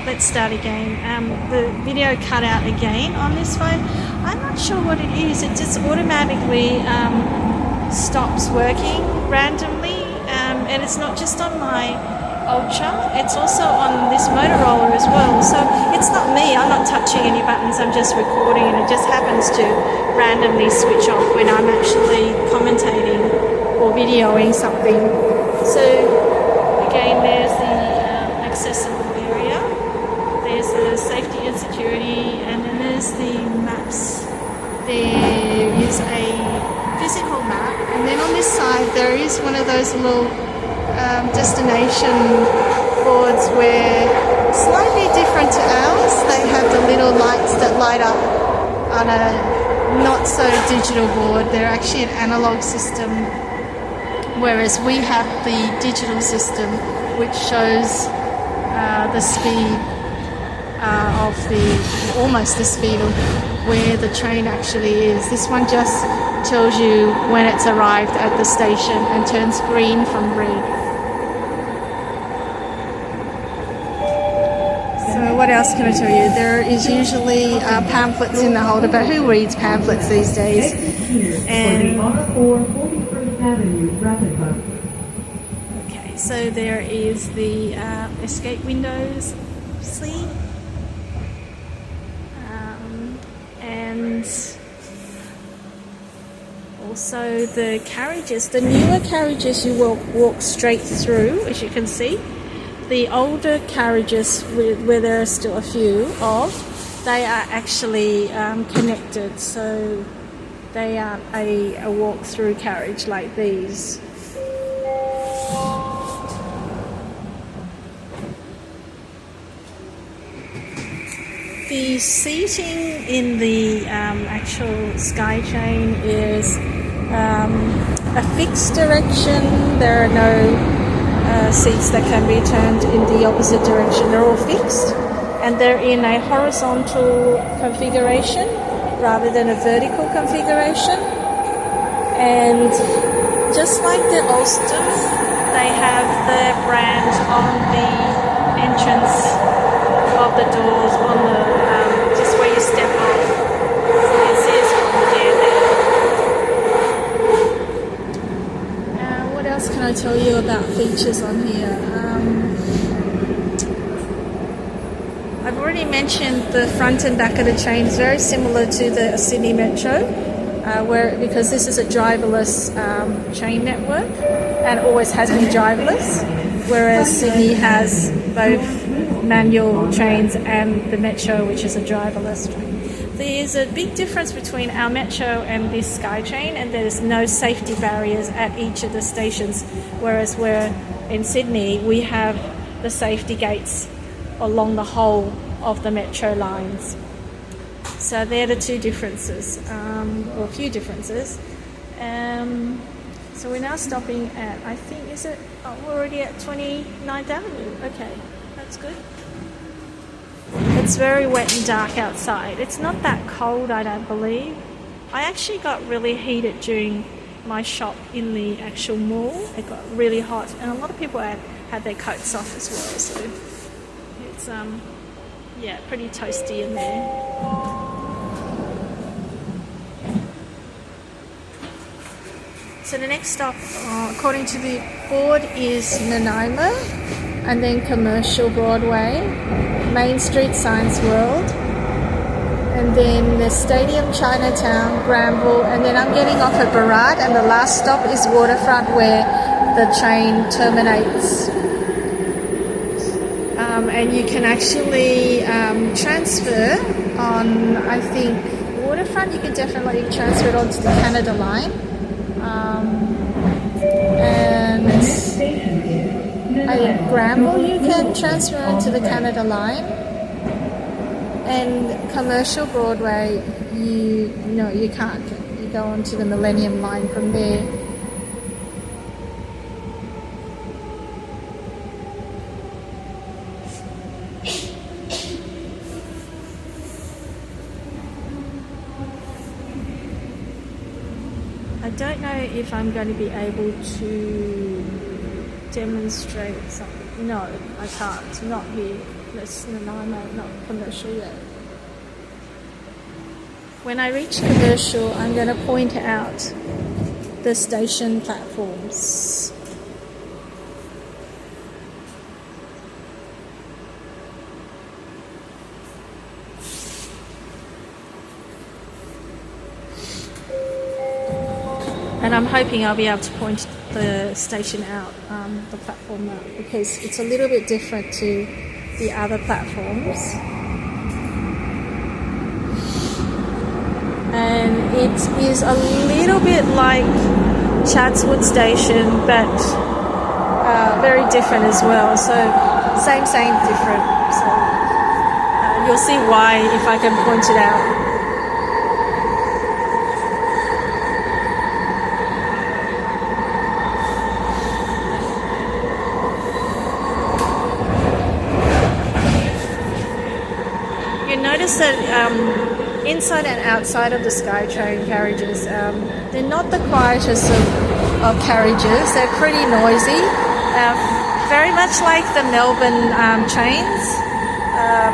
let's start again. The video cut out again on this phone. I'm not sure what it is. It just automatically stops working randomly, and it's not just on my Ultra, it's also on this Motorola as well. So it's not me, I'm not touching any buttons, I'm just recording, and it just happens to randomly switch off when I'm actually commentating or videoing something. So again, there's the accessible area, there's the safety and security, and then there's the maps. There is a physical map, and then on this side there is one of those little destination boards where slightly different to ours. They have the little lights that light up on a not so digital board. They're actually an analog system, whereas we have the digital system which shows the speed of almost the speed of where the train actually is. This one just tells you when it's arrived at the station and turns green from red. So what else can I tell you? There is usually pamphlets in the holder, but who reads pamphlets these days? And okay, so there is the escape windows, obviously, and also the carriages. The newer carriages you will walk straight through, as you can see. The older carriages, where there are still a few of, they are actually connected, so they aren't a walk-through carriage like these. The seating in the actual SkyTrain is a fixed direction. There are no seats that can be turned in the opposite direction. They're all fixed, and they're in a horizontal configuration rather than a vertical configuration. And just like the Ulster, they have the brand on the entrance of the doors, on the just where you step off. So it says on there. What else can I tell you about features on here? I've already mentioned the front and back of the train is very similar to the Sydney Metro, because this is a driverless train network and always has been driverless, whereas Sydney has both manual trains and the Metro, which is a driverless train. There's a big difference between our Metro and this SkyTrain, and there's no safety barriers at each of the stations, whereas in Sydney we have the safety gates along the whole of the Metro lines. So they're the two differences, or a few differences. So we're now stopping at, I think, we're already at 29th Avenue. Okay, that's good. It's very wet and dark outside. It's not that cold, I don't believe. I actually got really heated during my shop in the actual mall. It got really hot, and a lot of people had their coats off as well, so it's yeah, pretty toasty in there. So the next stop, according to the board, is Nanaimo, and then Commercial Broadway, Main Street Science World, and then the Stadium Chinatown, Granville, and then I'm getting off at Burrard, and the last stop is Waterfront, where the train terminates. And you can actually transfer on, I think, Waterfront, you can definitely transfer it onto the Canada line. And at Granville you can transfer onto the Canada line, and Commercial Broadway you can't. You go onto the Millennium line from there. I don't know if I'm going to be able to demonstrate something. No, I can't. Not here. Not commercial yet. When I reach commercial, I'm going to point out the station platforms. And I'm hoping I'll be able to point the station out, the platform out, because it's a little bit different to the other platforms. And it is a little bit like Chatswood Station, but very different as well. So same, different. So you'll see why if I can point it out. Notice that inside and outside of the SkyTrain carriages, they're not the quietest of carriages. They're pretty noisy, very much like the Melbourne trains,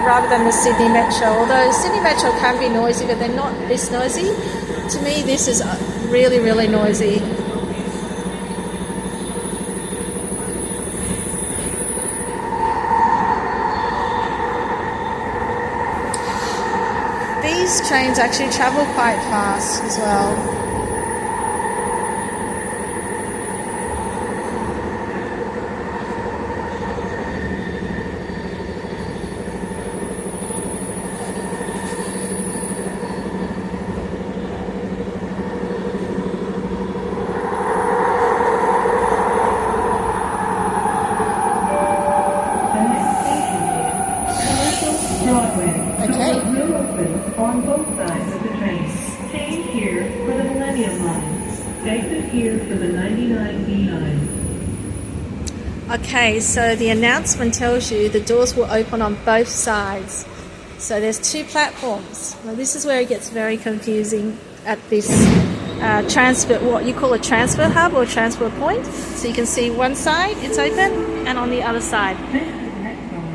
rather than the Sydney Metro. Although Sydney Metro can be noisy, but they're not this noisy. To me, this is really, really noisy. These trains actually travel quite fast as well. On both sides of the train. Change here for the Millennium Line. Exit here for the 99B line. Okay, so the announcement tells you the doors will open on both sides. So there's two platforms. Now this is where it gets very confusing at this transfer, what you call a transfer hub or transfer point. So you can see one side, it's open, and on the other side.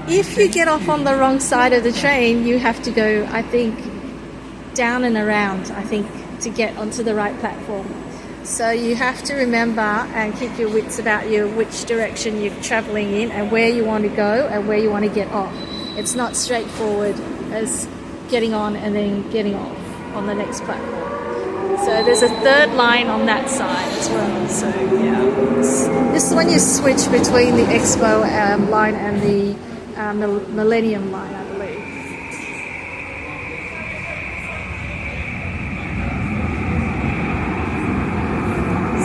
If you get off on the wrong side of the train, you have to go, I think, down and around, I think, to get onto the right platform. So you have to remember and keep your wits about you, which direction you're travelling in and where you want to go and where you want to get off. It's not straightforward as getting on and then getting off on the next platform. So there's a third line on that side as well. So yeah, this is when you switch between the Expo line and the Millennium line, I believe.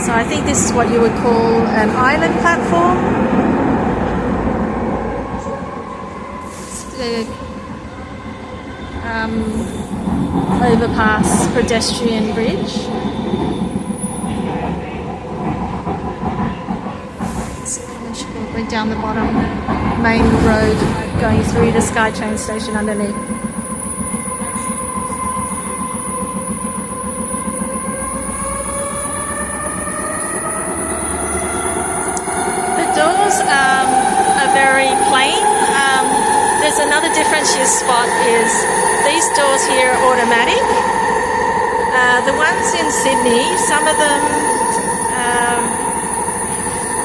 So I think this is what you would call an island platform. It's the overpass pedestrian bridge. We're down the bottom main road going through the SkyTrain station underneath. The doors are very plain. There's another difference you spot is these doors here are automatic. The ones in Sydney, some of them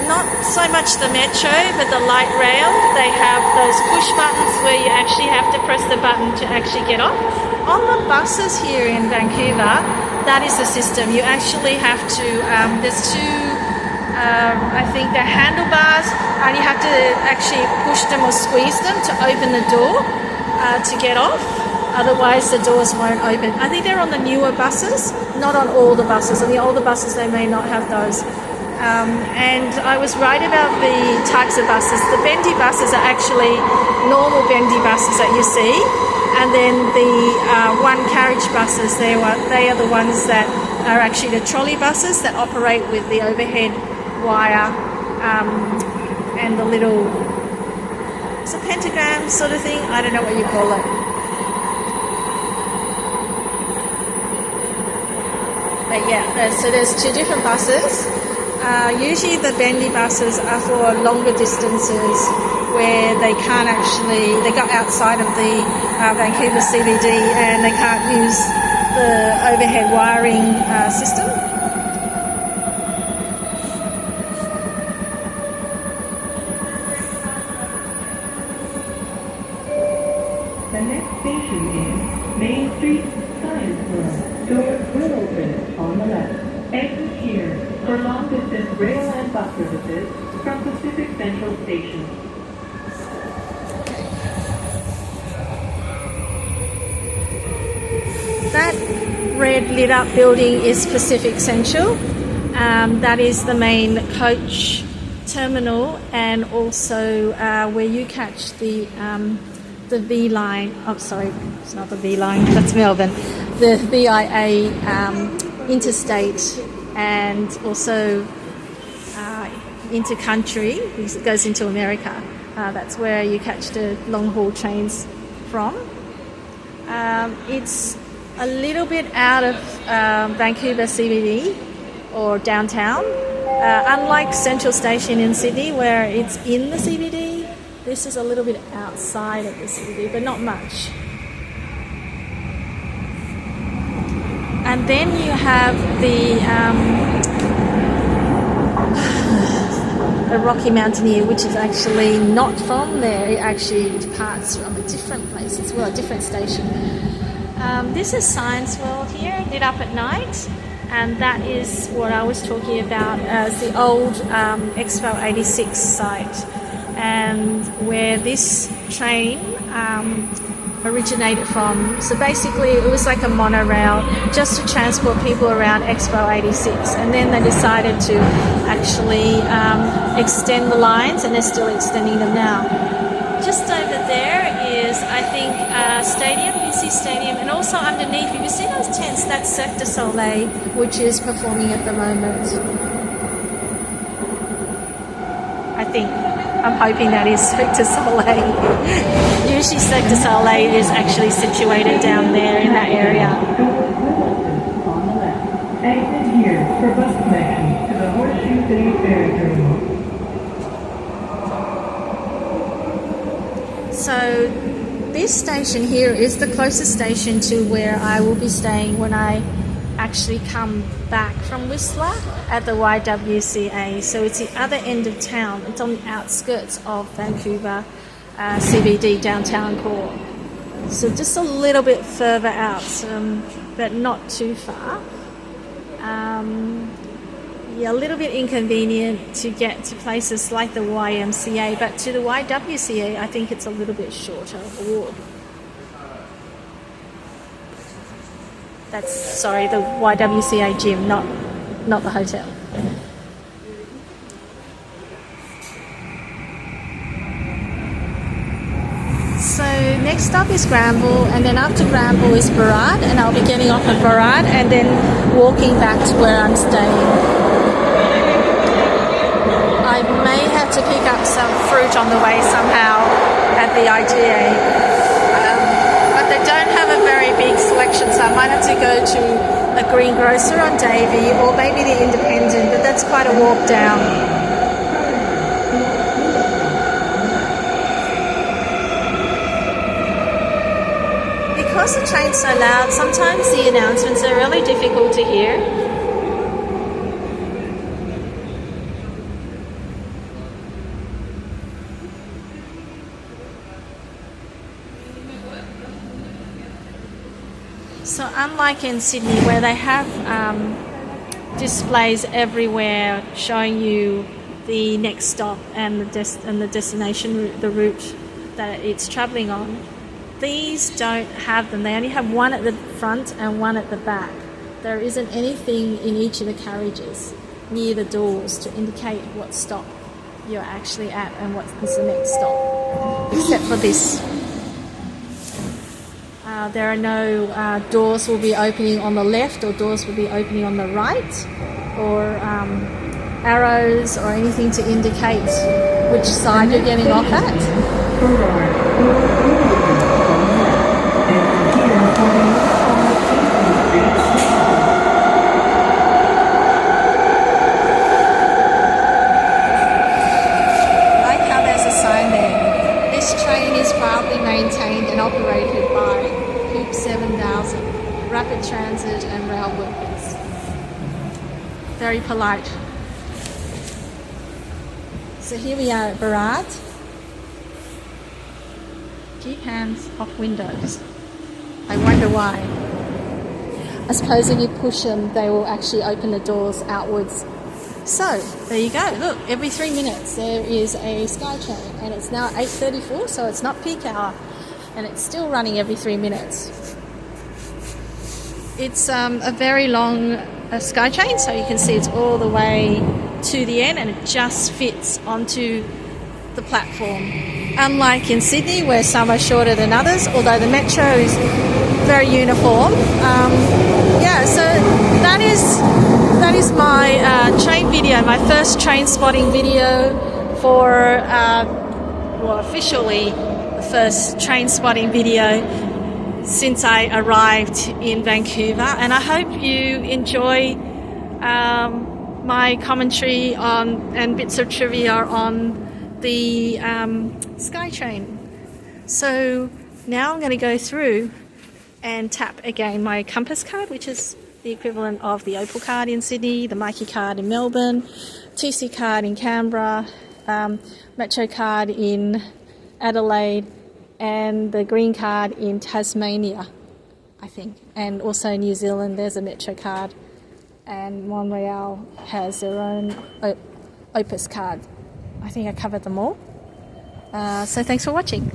not so much the Metro, but the light rail, they have those push buttons where you actually have to press the button to actually get off. On the buses here in Vancouver, that is the system. You actually have to, there's two, I think they're handlebars, and you have to actually push them or squeeze them to open the door to get off. Otherwise, the doors won't open. I think they're on the newer buses, not on all the buses. On the older buses, they may not have those. And I was right about the types of buses. The bendy buses are actually normal bendy buses that you see, and then the one carriage buses, they are the ones that are actually the trolley buses that operate with the overhead wire and the little, it's a pentagram sort of thing, I don't know what you call it. But yeah, so there's two different buses. Usually the bendy buses are for longer distances where they can't actually, they got outside of the Vancouver CBD and they can't use the overhead wiring system. The next station is Main Street Science World. Doors will open on the left. Exit here for long-distance rail and bus services from Pacific Central Station. That red lit up building is Pacific Central. That is the main coach terminal and also where you catch the V line. Oh, sorry, it's not the V line. That's Melbourne. The VIA interstate and also intercountry. It goes into America. That's where you catch the long haul trains from. It's a little bit out of Vancouver CBD or downtown. Unlike Central Station in Sydney where it's in the CBD, this is a little bit outside of the CBD, but not much. And then you have the Rocky Mountaineer, which is actually not from there. It actually departs from a different place as well, a different station. This is Science World here, lit up at night, and that is what I was talking about as the old Expo 86 site, and where this train originated from. So basically it was like a monorail just to transport people around Expo 86, and then they decided to actually extend the lines, and they're still extending them now. Just over there is, I think, Stadium, BC Stadium, and also underneath, if you see those tents, that's Cirque du Soleil, which is performing at the moment. I think. I'm hoping that is Cirque du Soleil. Usually Cirque du Soleil is actually situated down there in that area. On the left. Exit here for bus connection to the Horseshoe Bay Ferry Terminal. So this station here is the closest station to where I will be staying when I actually come back from Whistler at the YWCA. So it's the other end of town. It's on the outskirts of Vancouver CBD downtown core. So just a little bit further out, but not too far. Yeah, a little bit inconvenient to get to places like the YMCA, but to the YWCA I think it's a little bit shorter of a walk. That's, sorry, the YWCA gym, not the hotel. So next stop is Granville, and then after Granville is Burrard, and I'll be getting off at Burrard and then walking back to where I'm staying. I may have to pick up some fruit on the way somehow at the IGA. But they don't have a very big selection, so I might have to go to a greengrocer on Davey or maybe the Independent, but that's quite a walk down. Because the train's so loud, sometimes the announcements are really difficult to hear. So unlike in Sydney where they have displays everywhere showing you the next stop and the destination route, the route that it's travelling on, these don't have them. They only have one at the front and one at the back. There isn't anything in each of the carriages near the doors to indicate what stop you're actually at and what is the next stop, except for this. There are no doors will be opening on the left or doors will be opening on the right, or arrows or anything to indicate which side you're getting off at. I like how there's a sign there. building is proudly maintained and operated by Hoop 7000, Rapid Transit and rail workers. Very polite. So here we are at Burrard. Keep hands off windows. I wonder why. I suppose if you push them, they will actually open the doors outwards. So, there you go. Look, every 3 minutes there is a SkyTrain, and it's now 8:34, so it's not peak hour, and it's still running every 3 minutes. It's a very long SkyTrain, so you can see it's all the way to the end, and it just fits onto the platform. Unlike in Sydney, where some are shorter than others, although the Metro is very uniform. So that is my train video, my first train spotting video for, officially the first train spotting video since I arrived in Vancouver, and I hope you enjoy my commentary on and bits of trivia on the SkyTrain. So now I'm going to go through and tap again my Compass card, which is the equivalent of the Opal card in Sydney, the Mikey card in Melbourne, TC card in Canberra, Metro card in Adelaide, and the green card in Tasmania, I think. And also New Zealand, there's a Metro card, and Monorail has their own Opus card. I think I covered them all. So thanks for watching.